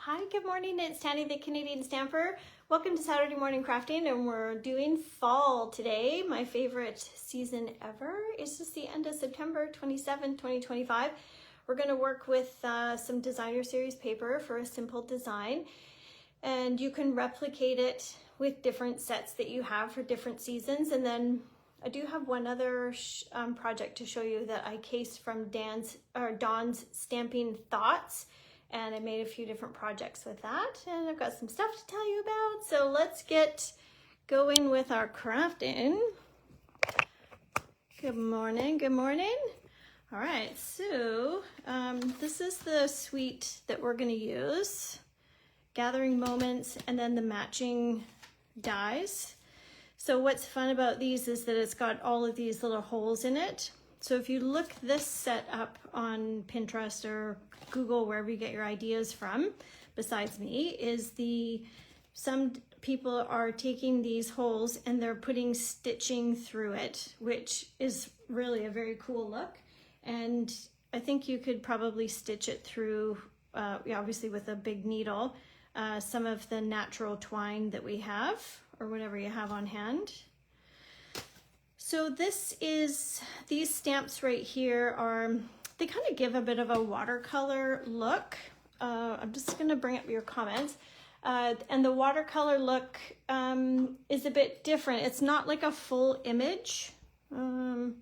Hi, good morning. It's Tanny, the Canadian Stamper. Welcome to Saturday Morning Crafting, and we're doing fall today. My favorite season ever. It's just the end of September 27, 2025. We're going to work with some designer series paper for a simple design, and you can replicate it with different sets that you have for different seasons. And then I do have one other project to show you that I cased from Dawn's Stamping Thoughts. And I made a few different projects with that, and I've got some stuff to tell you about. So let's get going with our crafting. Good morning, good morning. All right, so this is the suite that we're gonna use. Gathering Moments and then the matching dies. So what's fun about these is that it's got all of these little holes in it. So if you look this set up on Pinterest or Google, wherever you get your ideas from, besides me, is some people are taking these holes and they're putting stitching through it, which is really a very cool look. And I think you could probably stitch it through, obviously with a big needle, some of the natural twine that we have, or whatever you have on hand. So these stamps right here they kind of give a bit of a watercolor look. I'm just gonna bring up your comments. And the watercolor look is a bit different. It's not like a full image. The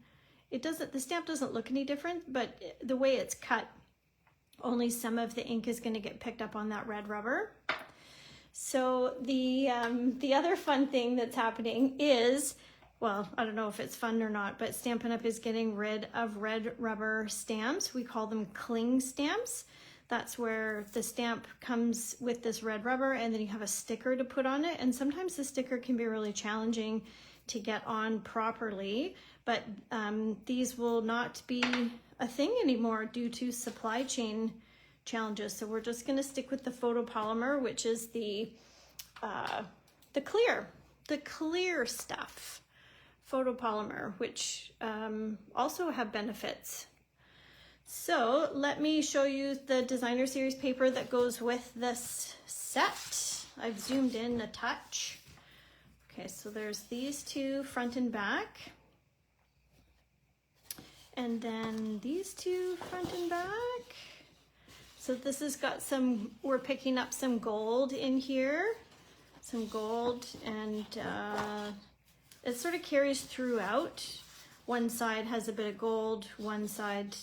stamp doesn't look any different, but the way it's cut, only some of the ink is gonna get picked up on that red rubber. So the other fun thing that's happening is, well, I don't know if it's fun or not, but Stampin' Up! Is getting rid of red rubber stamps. We call them cling stamps. That's where the stamp comes with this red rubber and then you have a sticker to put on it. And sometimes the sticker can be really challenging to get on properly, but these will not be a thing anymore due to supply chain challenges. So we're just gonna stick with the photopolymer, which is the clear stuff. Photopolymer, which also have benefits. So let me show you the designer series paper that goes with this set. I've zoomed in a touch. Okay, so there's these two front and back. And then these two front and back. So this has got we're picking up some gold in here. Some gold, and it sort of carries throughout. One side has a bit of gold, one side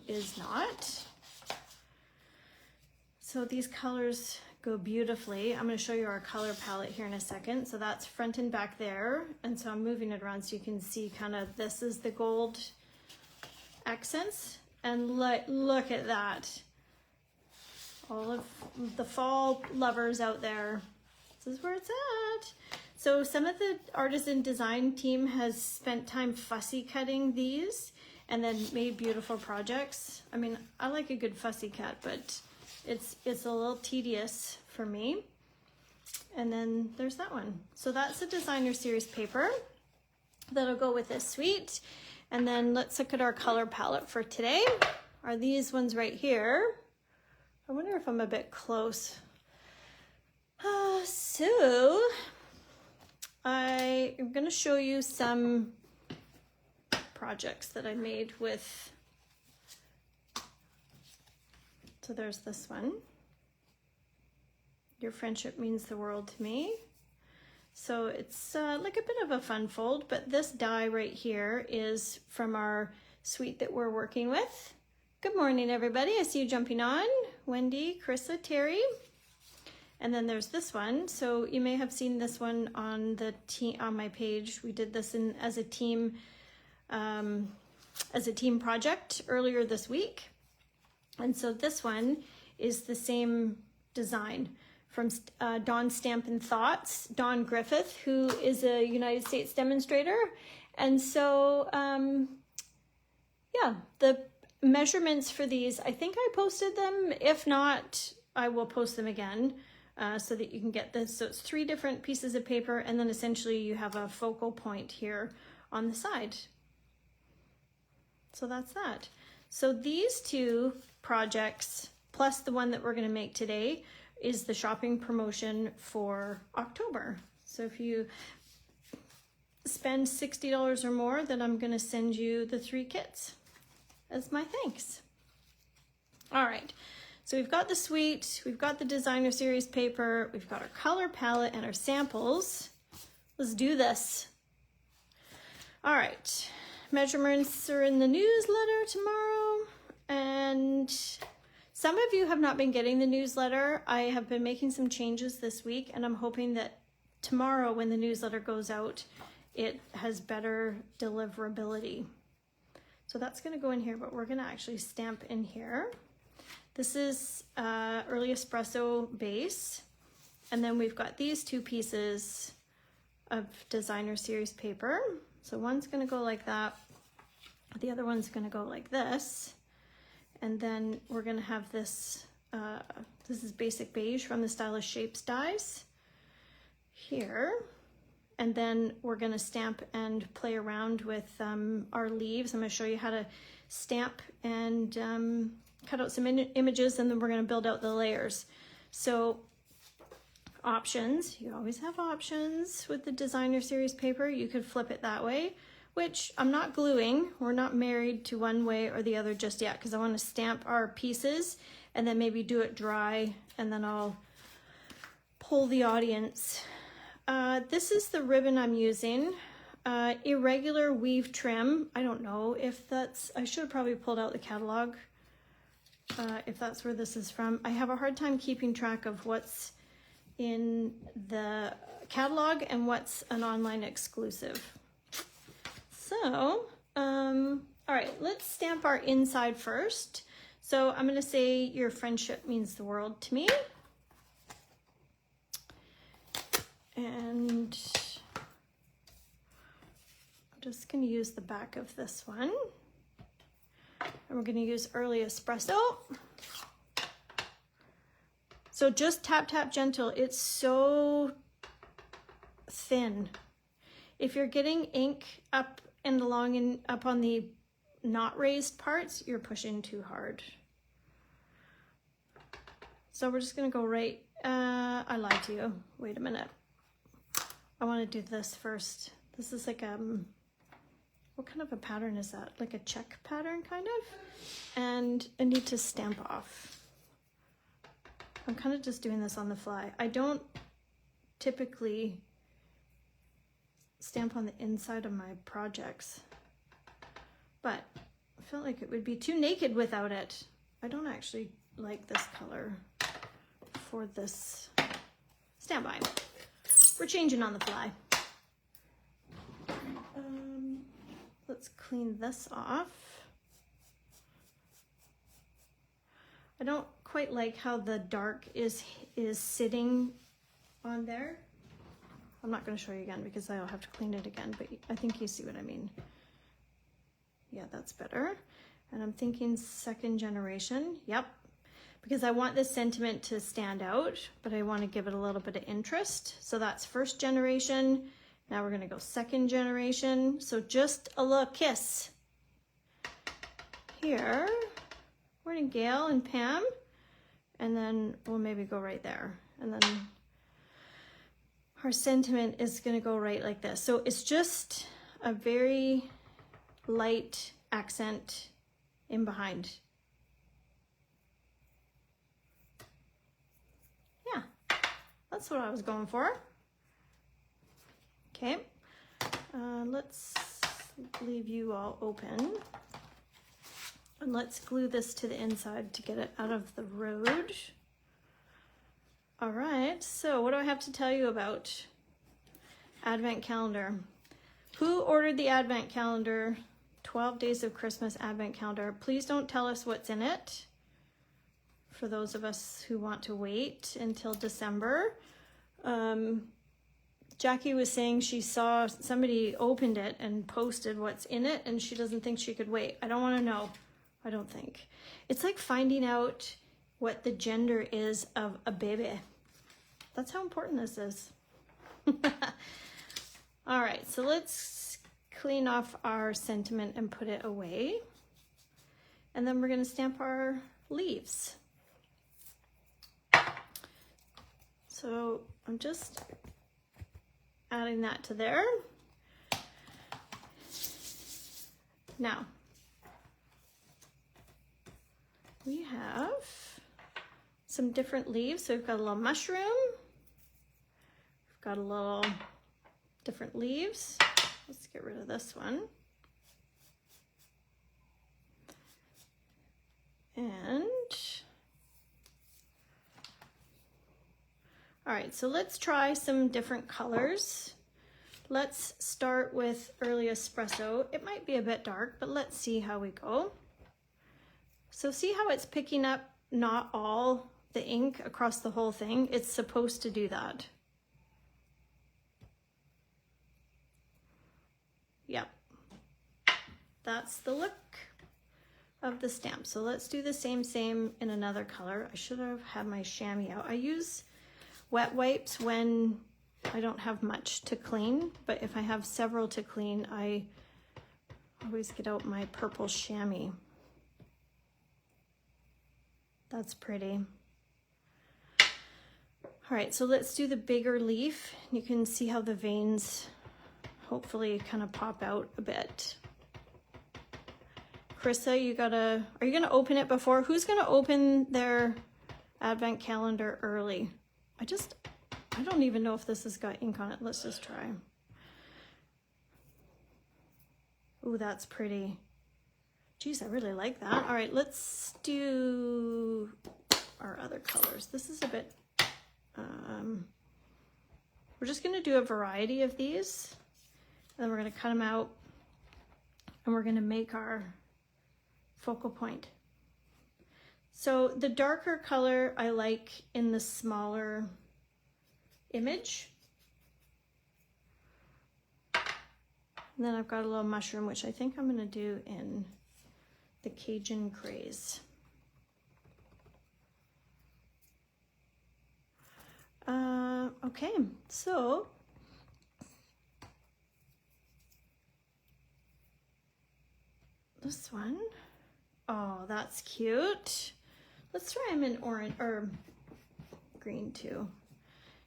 is not. So these colors go beautifully. I'm going to show you our color palette here in a second. So that's front and back there. And so I'm moving it around so you can see kind of, this is the gold accents. And look at that. All of the fall lovers out there. This is where it's at. So some of the artisan design team has spent time fussy cutting these and then made beautiful projects. I mean, I like a good fussy cut, but it's a little tedious for me. And then there's that one. So that's a designer series paper that'll go with this suite. And then let's look at our color palette for today. Are these ones right here. I wonder if I'm a bit close. So I am going to show you some projects that I made with, so there's this one. Your friendship means the world to me. So it's like a bit of a fun fold, but this die right here is from our suite that we're working with. Good morning, everybody. I see you jumping on. Wendy, Carissa, Terry. And then there's this one. So you may have seen this one on my page. We did this as a team project earlier this week. And so this one is the same design from Dawn Stampin' Thoughts, Dawn Griffith, who is a United States demonstrator. And so, yeah, the measurements for these, I think I posted them. If not, I will post them again. So that you can get this. So it's 3 different pieces of paper, and then essentially you have a focal point here on the side. So that's that. So these two projects, plus the one that we're going to make today, is the shopping promotion for October. So if you spend $60 or more, then I'm gonna send you the 3 kits as my thanks. All right, so we've got the suite, we've got the designer series paper, we've got our color palette and our samples. Let's do this. All right, measurements are in the newsletter tomorrow, and some of you have not been getting the newsletter. I have been making some changes this week, and I'm hoping that tomorrow when the newsletter goes out, it has better deliverability. So that's gonna go in here, but we're gonna actually stamp in here. This is early espresso base. And then we've got these 2 pieces of designer series paper. So one's gonna go like that. The other one's gonna go like this. And then we're gonna have this, this is basic beige from the Stylish Shapes dies here. And then we're gonna stamp and play around with our leaves. I'm gonna show you how to stamp and cut out some images, and then we're gonna build out the layers. So options, you always have options with the designer series paper. You could flip it that way, which I'm not gluing. We're not married to one way or the other just yet, because I wanna stamp our pieces and then maybe do it dry, and then I'll poll the audience. This is the ribbon I'm using. Irregular weave trim. I don't know if that's, I should have probably pulled out the catalog if that's where this is from. I have a hard time keeping track of what's in the catalog and what's an online exclusive. So, all right, let's stamp our inside first. So I'm gonna say your friendship means the world to me. And I'm just gonna use the back of this one. And we're gonna use early espresso. So just tap, tap gentle. It's so thin. If you're getting ink up and along and up on the not raised parts, you're pushing too hard. So we're just gonna go right, I lied to you. Wait a minute. I wanna do this first. This is like what kind of a pattern is that? Like a check pattern, kind of? And I need to stamp off. I'm kind of just doing this on the fly. I don't typically stamp on the inside of my projects, but I felt like it would be too naked without it. I don't actually like this color for this. Stand by. We're changing on the fly. Let's clean this off. I don't quite like how the dark is sitting on there. I'm not going to show you again because I'll have to clean it again, but I think you see what I mean. Yeah, that's better. And I'm thinking 2nd generation. Yep. Because I want this sentiment to stand out, but I want to give it a little bit of interest. So that's 1st generation. Now we're going to go 2nd generation. So just a little kiss. Here, morning Gail and Pam. And then we'll maybe go right there. And then our sentiment is going to go right like this. So it's just a very light accent in behind. Yeah, that's what I was going for. Okay, let's leave you all open. And let's glue this to the inside to get it out of the road. All right, so what do I have to tell you about Advent calendar? Who ordered the Advent calendar? 12 Days of Christmas Advent calendar. Please don't tell us what's in it. For those of us who want to wait until December. Jackie was saying she saw somebody opened it and posted what's in it, and she doesn't think she could wait. I don't want to know. I don't think. It's like finding out what the gender is of a baby. That's how important this is. All right, so let's clean off our sentiment and put it away. And then we're going to stamp our leaves. So I'm just adding that to there. Now, we have some different leaves. So we've got a little mushroom. We've got a little different leaves. Let's get rid of this one. And all right, so let's try some different colors. Let's start with early espresso. It might be a bit dark, but let's see how we go. So see how it's picking up not all the ink across the whole thing? It's supposed to do that. Yep, that's the look of the stamp. So let's do the same in another color. I should have had my chamois out. I use wet wipes when I don't have much to clean, but if I have several to clean, I always get out my purple chamois. That's pretty. All right, so let's do the bigger leaf. You can see how the veins hopefully kind of pop out a bit. Krista, are you gonna open it before? Who's gonna open their advent calendar early? I don't even know if this has got ink on it. Let's just try. Ooh, that's pretty. Geez, I really like that. All right, let's do our other colors. This is a bit, we're just gonna do a variety of these. And then we're gonna cut them out and we're gonna make our focal point. So the darker color I like in the smaller image. And then I've got a little mushroom, which I think I'm gonna do in the Cajun Craze. Okay, so this one, oh, that's cute. Let's try them in orange or green too.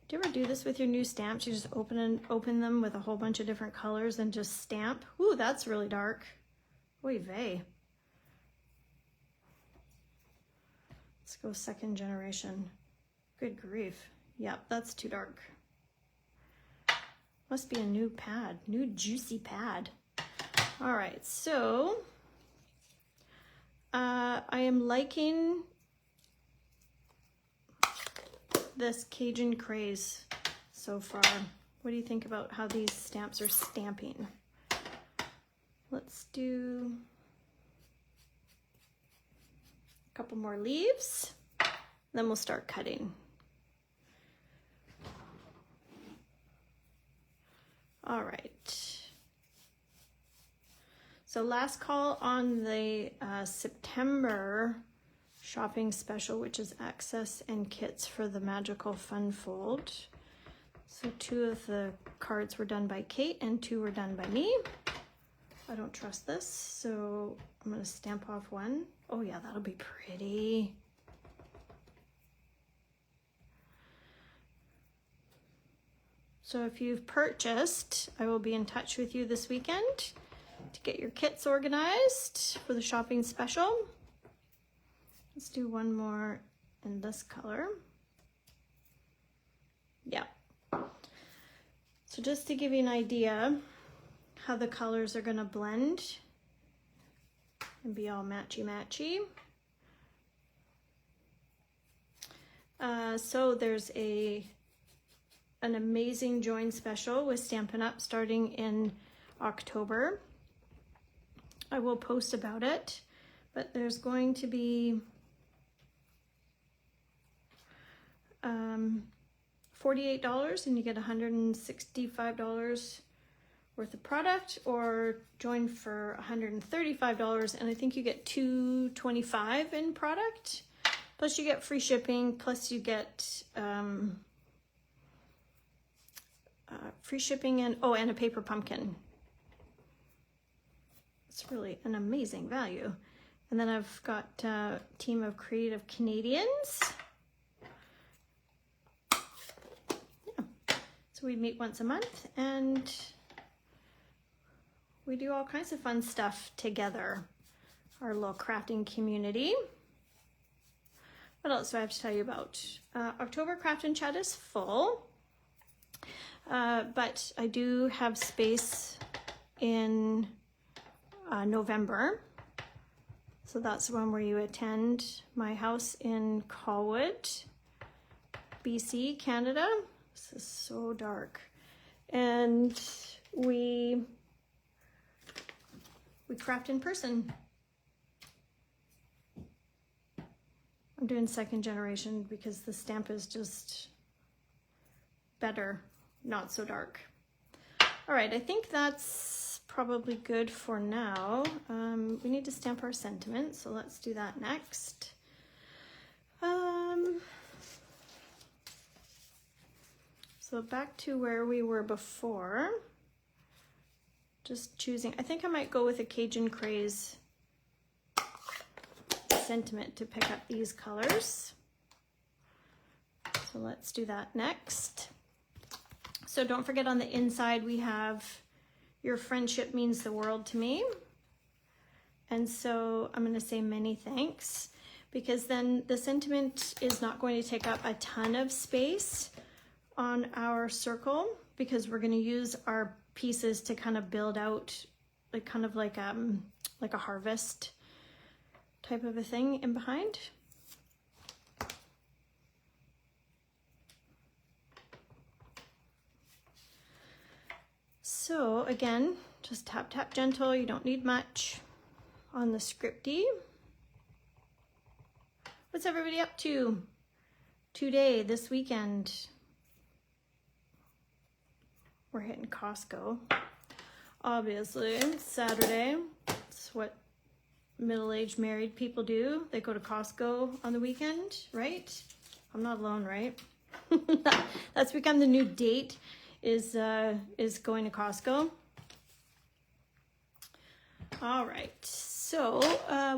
Do you ever do this with your new stamps? You just open them with a whole bunch of different colors and just stamp? Ooh, that's really dark. Oy vey. Let's go second generation. Good grief. Yep, that's too dark. Must be a new pad, new juicy pad. All right, so I am liking this Cajun Craze so far. What do you think about how these stamps are stamping? Let's do a couple more leaves, then we'll start cutting. All right. So last call on the September shopping special, which is access and kits for the Magical Fun Fold. So 2 of the cards were done by Kate and 2 were done by me. I don't trust this, so I'm gonna stamp off one. Oh yeah, that'll be pretty. So if you've purchased, I will be in touch with you this weekend to get your kits organized for the shopping special. Let's do one more in this color. Yeah. So just to give you an idea how the colors are gonna blend and be all matchy-matchy. So there's an amazing join special with Stampin' Up! Starting in October. I will post about it, but there's going to be $48 and you get $165 worth of product, or join for $135 and I think you get $225 in product, plus you get free shipping, plus you get free shipping and a paper pumpkin. It's really an amazing value. And then I've got a team of creative Canadians. So we meet once a month and we do all kinds of fun stuff together. Our little crafting community. What else do I have to tell you about? October Craft and Chat is full, but I do have space in November. So that's the one where you attend my house in Colwood, BC, Canada. This is so dark. And we craft in person. I'm doing second generation because the stamp is just better, not so dark. All right, I think that's probably good for now. We need to stamp our sentiment, so let's do that next. So back to where we were before. Just choosing, I think I might go with a Cajun Craze sentiment to pick up these colors. So let's do that next. So don't forget on the inside we have your friendship means the world to me. And so I'm going to say many thanks, because then the sentiment is not going to take up a ton of space on our circle, because we're going to use our pieces to kind of build out like kind of like a harvest type of a thing in behind. So again, just tap, tap, gentle. You don't need much on the scripty. What's everybody up to today, this weekend? We're hitting Costco. Obviously, it's Saturday. It's what middle-aged married people do. They go to Costco on the weekend, right? I'm not alone, right? That's become the new date, is going to Costco. All right, so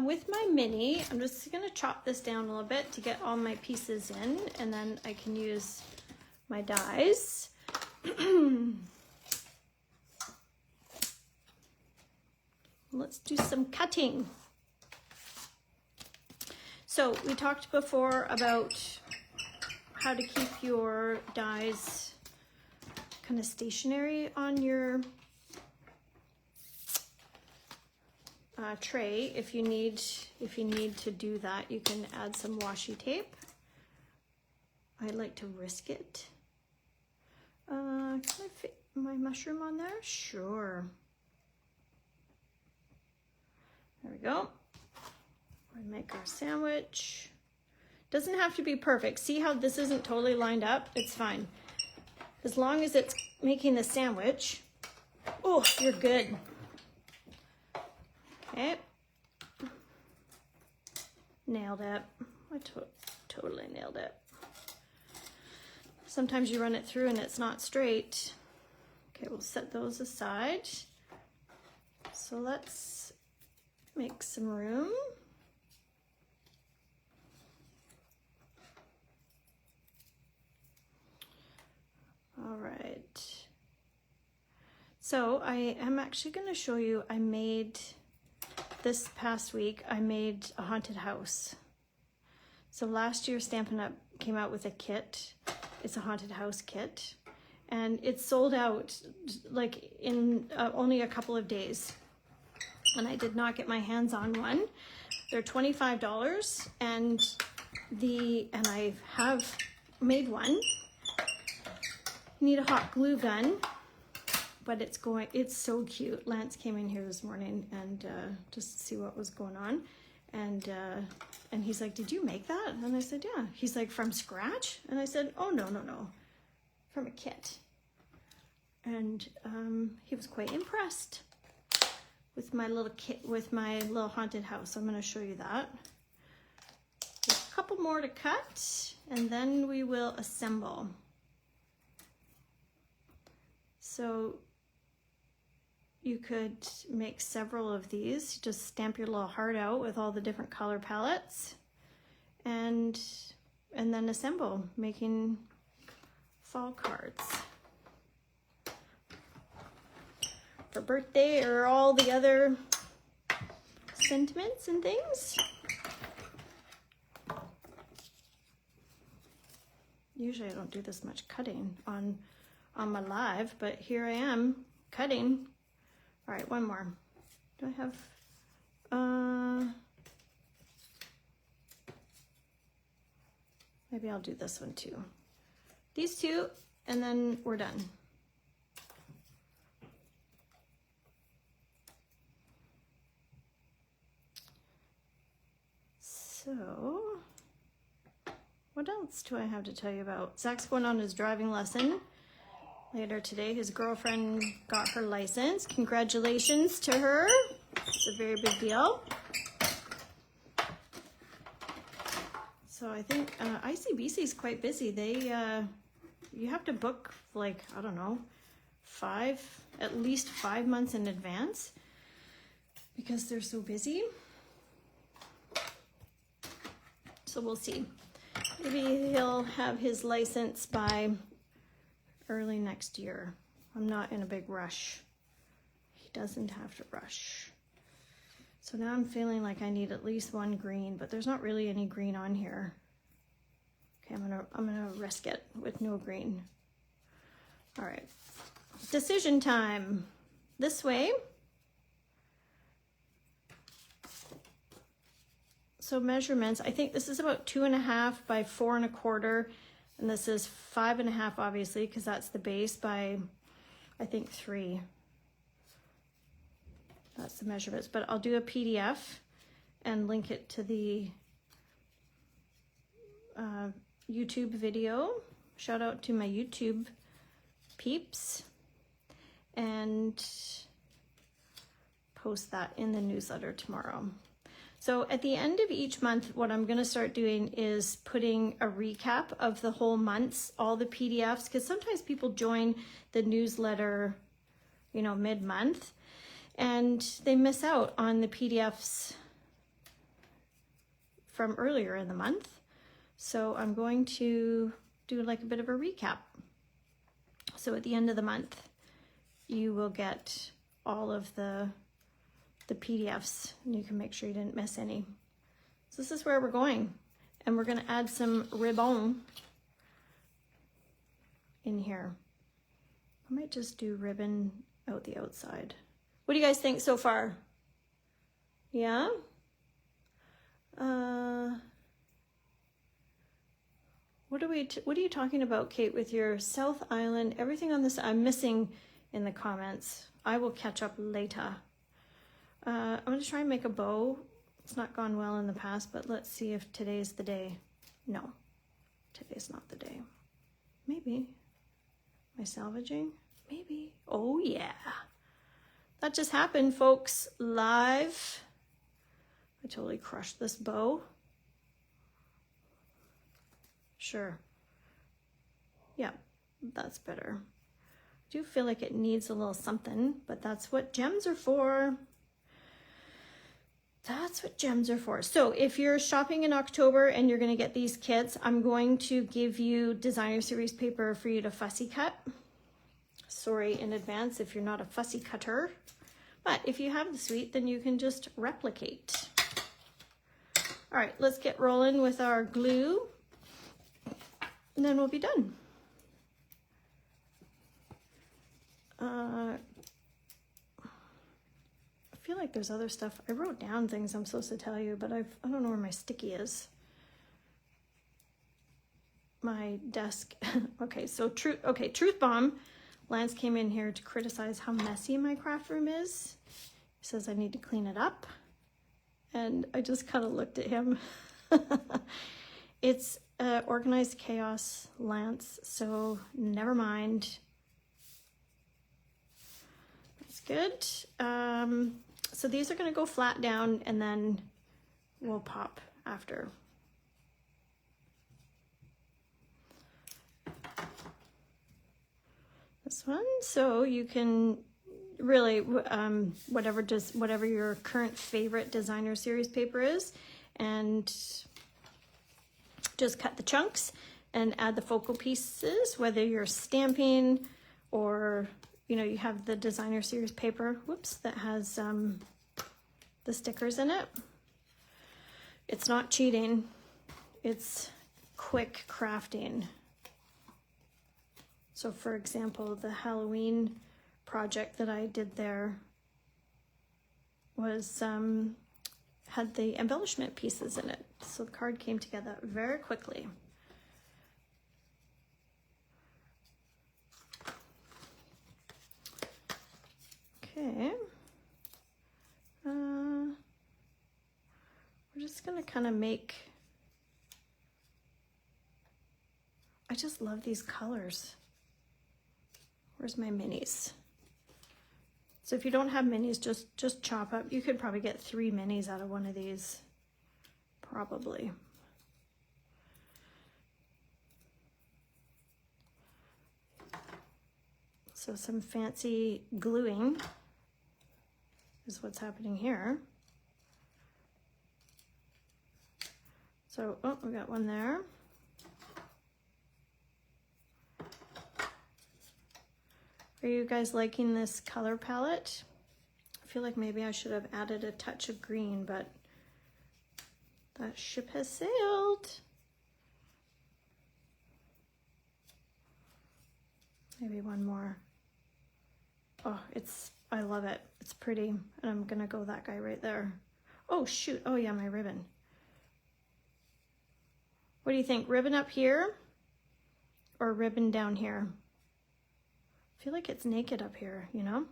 with my mini, I'm just gonna chop this down a little bit to get all my pieces in, and then I can use my dies. Let's do some cutting. So we talked before about how to keep your dies kind of stationary on your tray. If you need to do that, you can add some washi tape. I like to risk it. Can I fit my mushroom on there? Sure. There we go. We make our sandwich. Doesn't have to be perfect. See how this isn't totally lined up? It's fine. As long as it's making the sandwich, oh, you're good. Okay. Nailed it. I totally nailed it. Sometimes you run it through and it's not straight. Okay, we'll set those aside. So let's make some room. All right. So I am actually going to show you, this past week, I made a haunted house. So last year Stampin' Up! Came out with a kit. It's a haunted house kit. And it sold out like in only a couple of days. And I did not get my hands on one. They're $25 and I have made one. Need a hot glue gun, but it's so cute. Lance came in here this morning and just to see what was going on. And he's like, "Did you make that?" And I said, "Yeah." He's like, "From scratch?" And I said, "Oh, no. From a kit." And he was quite impressed with my little kit, with my little haunted house. I'm going to show you that. There's a couple more to cut, and then we will assemble. So you could make several of these. Just stamp your little heart out with all the different color palettes, and then assemble, making fall cards. for birthday or all the other sentiments and things. Usually I don't do this much cutting on my live, but here I am cutting. All right, one more. Do I have, maybe I'll do this one too. These two, and then we're done. So, what else do I have to tell you about? Zach's going on his driving lesson later today. His girlfriend got her license. Congratulations to her. It's a very big deal. So I think ICBC is quite busy. They, you have to book like, I don't know, at least 5 months in advance because they're so busy. So we'll see. Maybe he'll have his license by early next year. I'm not in a big rush. He doesn't have to rush. So now I'm feeling like I need at least one green, but there's not really any green on here. Okay, I'm gonna risk it with no green. All right, decision time. This way. So measurements, I think this is about 2.5 by 4 1/4, and this is 5 1/2, obviously, because that's the base, by I think 3. That's the measurements, but I'll do a PDF and link it to the YouTube video. Shout out to my YouTube peeps, and post that in the newsletter tomorrow. So at the end of each month, what I'm going to start doing is putting a recap of the whole month's, all the PDFs, because sometimes people join the newsletter, you know, mid-month, and they miss out on the PDFs from earlier in the month. So I'm going to do like a bit of a recap. So at the end of the month, you will get all of the PDFs, and you can make sure you didn't miss any. So this is where we're going, and we're going to add some ribbon in here. I might just do ribbon out the outside. What do you guys think so far? Yeah? What are you talking about, Kate, with your South Island? Everything on this I'm missing in the comments. I will catch up later. I'm going to try and make a bow. It's not gone well in the past, but let's see if today's the day. No, today's not the day. Maybe. Am I salvaging? Maybe. Oh, yeah. That just happened, folks. Live. I totally crushed this bow. Sure. Yeah, that's better. I do feel like it needs a little something, but that's what gems are for. That's what gems are for. So if you're shopping in October and you're going to get these kits, I'm going to give you designer series paper for you to fussy cut. Sorry in advance if you're not a fussy cutter, but if you have the suite, then you can just replicate. All right, let's get rolling with our glue, and then we'll be done. I feel like there's other stuff. I wrote down things I'm supposed to tell you, but I don't know where my sticky is. My desk. Okay, so Truth Bomb. Lance came in here to criticize how messy my craft room is. He says I need to clean it up. And I just kind of looked at him. It's organized chaos, Lance, so never mind. That's good. So these are going to go flat down, and then we'll pop after. This one, so you can really whatever your current favorite designer series paper is, and just cut the chunks and add the focal pieces, whether you're stamping or you know, you have the designer series paper, whoops, that has the stickers in it. It's not cheating, it's quick crafting. So for example, the Halloween project that I did there was had the embellishment pieces in it. So the card came together very quickly. Okay. We're just gonna kind of make, I just love these colors. Where's my minis? So if you don't have minis, just chop up. You could probably get 3 minis out of one of these, probably. So some fancy gluing is what's happening here. So, oh, we got one there. Are you guys liking this color palette? I feel like maybe I should have added a touch of green, but that ship has sailed. Maybe one more. Oh, I love it. It's pretty. And I'm gonna go that guy right there. Oh shoot, oh yeah, my ribbon. What do you think, ribbon up here or ribbon down here? I feel like it's naked up here, you know?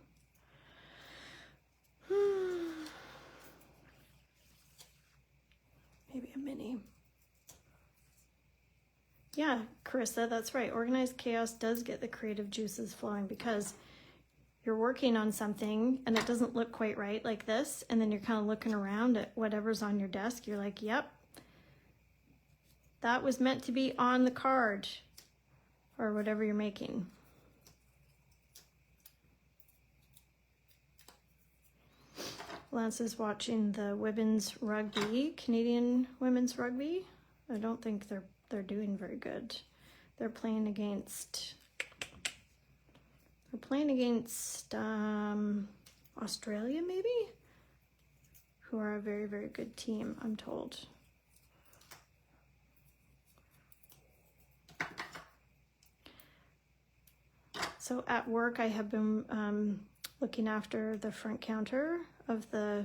Maybe a mini. Yeah, Carissa, that's right. Organized chaos does get the creative juices flowing because you're working on something and it doesn't look quite right like this. And then you're kind of looking around at whatever's on your desk. You're like, yep, that was meant to be on the card or whatever you're making. Lance is watching the women's rugby, Canadian women's rugby. I don't think they're doing very good. They're playing against Australia maybe, who are a very, very good team, I'm told. So at work, I have been looking after the front counter of the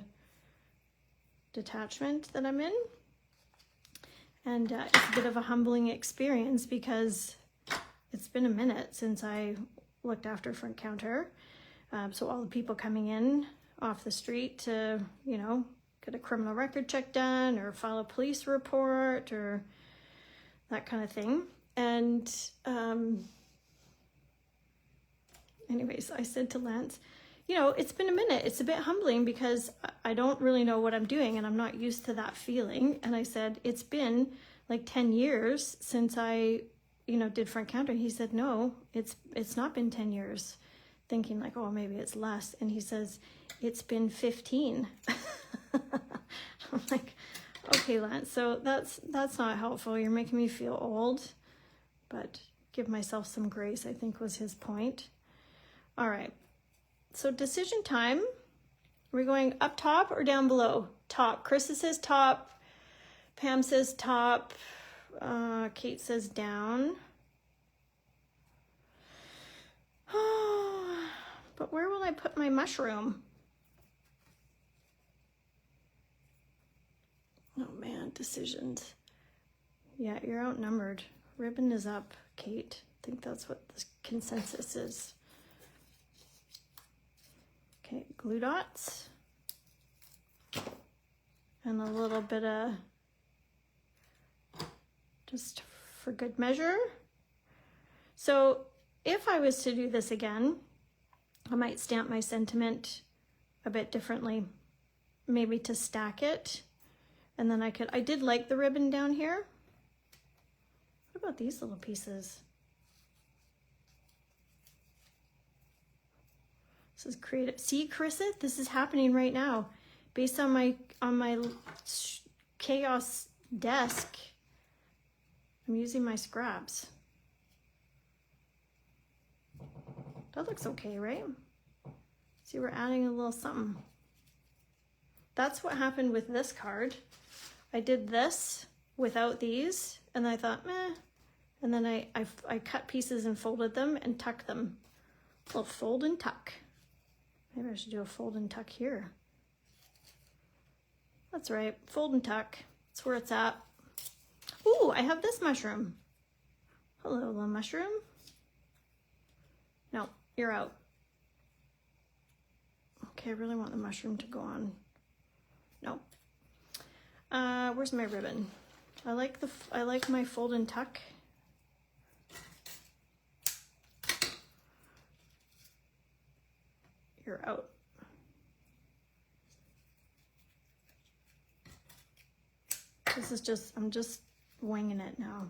detachment that I'm in. And it's a bit of a humbling experience because it's been a minute since I looked after front counter. So all the people coming in off the street to, you know, get a criminal record check done or file a police report or that kind of thing. And anyways, I said to Lance, you know, it's been a minute. It's a bit humbling because I don't really know what I'm doing and I'm not used to that feeling. And I said, it's been like 10 years since I, you know, did front counter. He said, no, it's not been 10 years. Thinking like, oh, maybe it's less. And he says, it's been 15. I'm like, okay, Lance, so that's not helpful. You're making me feel old, but give myself some grace, I think was his point. All right. So decision time. Are we going up top or down below? Top. Krista says top. Pam says top. Kate says down. But where will I put my mushroom? Oh man, decisions. Yeah, you're outnumbered. Ribbon is up, Kate. I think that's what the consensus is. Okay, glue dots. And a little bit of, just for good measure. So if I was to do this again, I might stamp my sentiment a bit differently, maybe to stack it. And then I did like the ribbon down here. What about these little pieces? This is creative. See, Carissa, this is happening right now. Based on my chaos desk, I'm using my scraps. That looks okay, right? See, we're adding a little something. That's what happened with this card. I did this without these, and I thought, meh. And then I cut pieces and folded them and tucked them. A little fold and tuck. Maybe I should do a fold and tuck here. That's right, fold and tuck. That's where it's at. Ooh, I have this mushroom. Hello, little mushroom. No, you're out. Okay, I really want the mushroom to go on. No. Where's my ribbon? I like my fold and tuck. You're out. This is just, I'm just winging it now.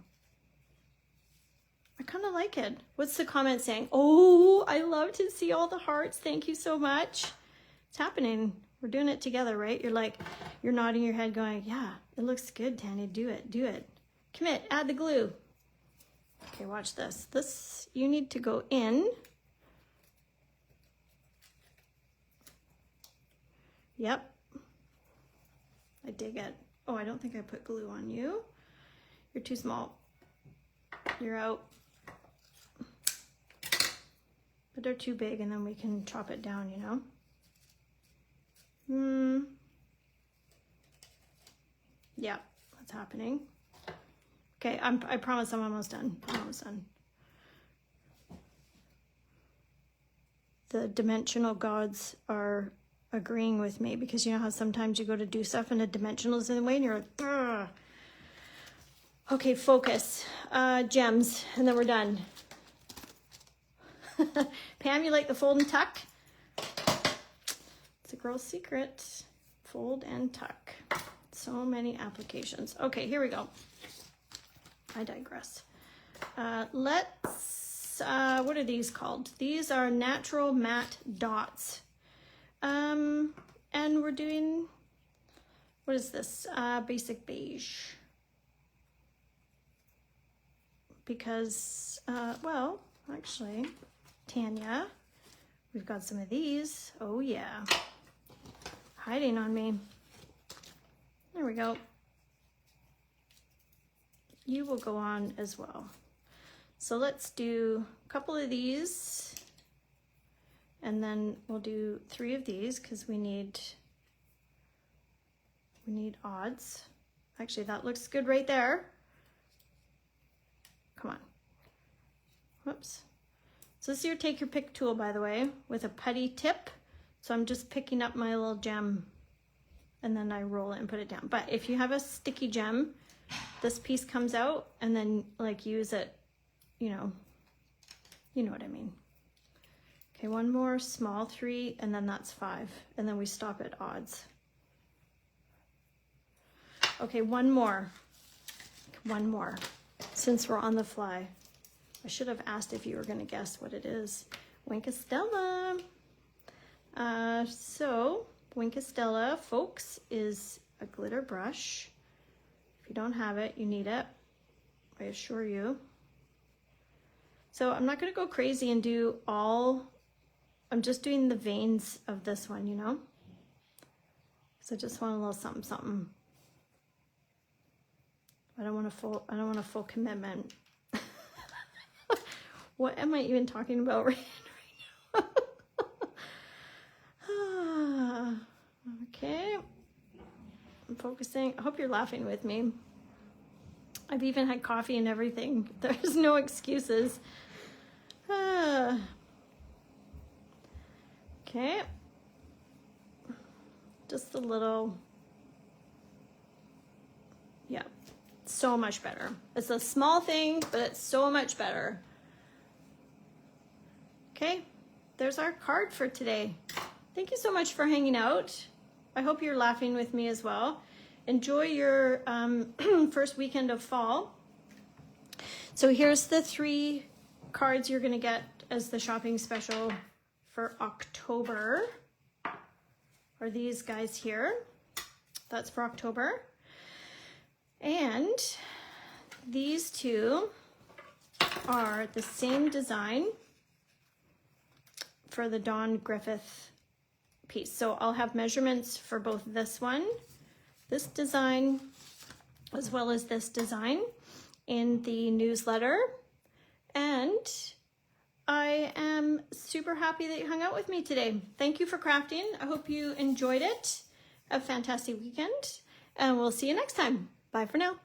I kind of like it. What's the comment saying? Oh, I love to see all the hearts. Thank you so much. It's happening. We're doing it together, right? You're like, you're nodding your head going, yeah, it looks good, Tanya. Do it, do it. Commit, add the glue. Okay, watch this. This, you need to go in. Yep. I dig it. Oh, I don't think I put glue on you. You're too small. You're out. But they're too big, and then we can chop it down, you know? Yeah, that's happening. Okay, I promise I'm almost done. I'm almost done. The dimensional gods are agreeing with me, because you know how sometimes you go to do stuff and the dimensional is in the way and you're like, ugh. Okay, focus. Gems, and then we're done. Pam, you like the fold and tuck? It's a girl's secret. Fold and tuck. So many applications. Okay, here we go. I digress. Let's, what are these called? These are natural matte dots. And we're doing, what is this? Basic beige. Because, well, actually, Tanya, we've got some of these. Oh yeah, hiding on me. There we go. You will go on as well. So let's do a couple of these, and then we'll do 3 of these because we need odds. Actually, that looks good right there. Come on. Whoops. So this is your take your pick tool, by the way, with a putty tip. So I'm just picking up my little gem and then I roll it and put it down. But if you have a sticky gem, this piece comes out, and then like use it, you know what I mean. Okay, one more small 3, and then that's 5. And then we stop at odds. Okay, one more, since we're on the fly. I should have asked if you were gonna guess what it is. Winkastella. So Winkastella, folks, is a glitter brush. If you don't have it, you need it, I assure you. So I'm not gonna go crazy and do all, I'm just doing the veins of this one, you know? So I just want a little something, something. I don't want a full commitment. What am I even talking about right now? Okay, I'm focusing. I hope you're laughing with me. I've even had coffee and everything. There's no excuses. Okay, just a little. Yeah, so much better. It's a small thing, but it's so much better. Okay, there's our card for today. Thank you so much for hanging out. I hope you're laughing with me as well. Enjoy your first weekend of fall. So here's the 3 cards you're gonna get as the shopping special for October. Are these guys here? That's for October. And these 2 are the same design. for the Dawn Griffith piece. So I'll have measurements for both this one, this design, as well as this design in the newsletter. And I am super happy that you hung out with me today. Thank you for crafting. I hope you enjoyed it. Have a fantastic weekend, and we'll see you next time. Bye for now.